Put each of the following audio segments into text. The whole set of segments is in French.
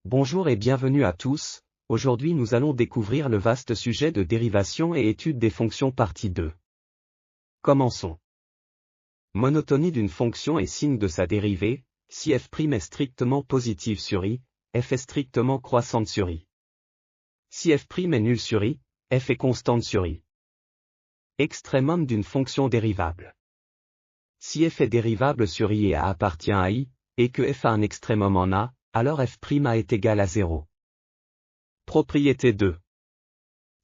Bonjour et bienvenue à tous, aujourd'hui nous allons découvrir le vaste sujet de dérivation et étude des fonctions partie 2. Commençons. Monotonie d'une fonction est signe de sa dérivée, si f' est strictement positive sur i, f est strictement croissante sur i. Si f' est nul sur i, f est constante sur i. Extrémum d'une fonction dérivable. Si f est dérivable sur i et a appartient à i, et que f a un extrémum en a, alors f' a est égal à 0. Propriété 2.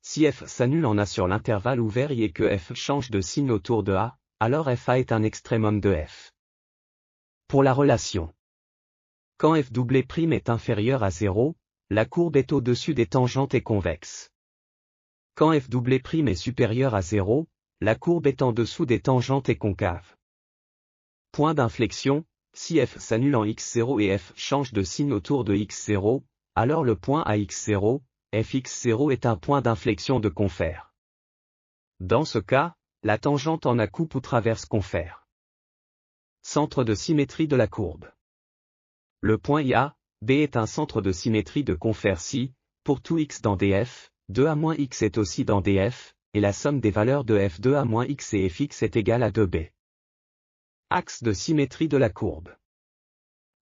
Si f s'annule en a sur l'intervalle ouvert i et que f change de signe autour de a, alors fa est un extrémum de f. Pour la relation. Quand f' est inférieur à 0, la courbe est au-dessus des tangentes et convexe. Quand f' est supérieur à 0, la courbe est en dessous des tangentes et concave. Point d'inflexion. Si f s'annule en x0 et f change de signe autour de x0, alors le point à x0, fx0 est un point d'inflexion de Confer. Dans ce cas, la tangente en a coupe ou traverse Confer. Centre de symétrie de la courbe. Le point IA, B est un centre de symétrie de Confer si, pour tout x dans df, 2a-x est aussi dans df, et la somme des valeurs de f 2a-x et fx est égale à 2b. Axe de symétrie de la courbe.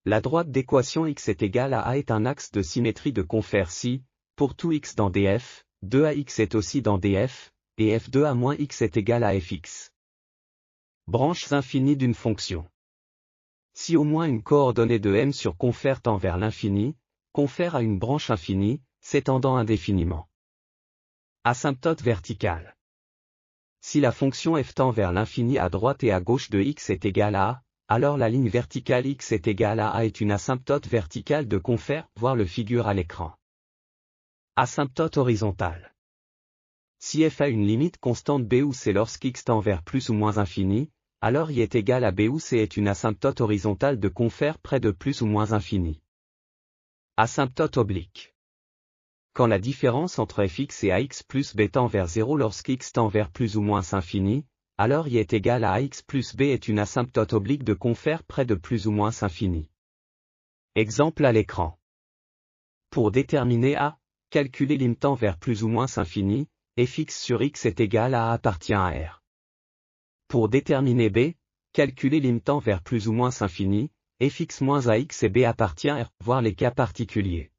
La droite d'équation x est égale à a est un axe de symétrie de Confer si, pour tout x dans df, 2ax est aussi dans df, et f 2a-x est égal à fx. Branches infinies d'une fonction. Si au moins une coordonnée de m sur Confer tend vers l'infini, Confer a une branche infinie, s'étendant indéfiniment. Asymptote verticale. Si la fonction f tend vers l'infini à droite et à gauche de x est égale à a, alors la ligne verticale x est égale à a est une asymptote verticale de Confer, voir le figure à l'écran. Asymptote horizontale. Si f a une limite constante b où c lorsqu'x tend vers plus ou moins infini, alors i est égal à b où c est une asymptote horizontale de Confer près de plus ou moins infini. Asymptote oblique. Quand la différence entre fx et ax plus b tend vers 0 lorsqu'x tend vers plus ou moins infini, alors i est égal à ax plus b est une asymptote oblique de Confer près de plus ou moins infini. Exemple à l'écran. Pour déterminer a, calculer lim tend vers plus ou moins infini, fx sur x est égal à a appartient à r. Pour déterminer b, calculer lim tend vers plus ou moins infini, fx moins ax et b appartient à r, voir les cas particuliers.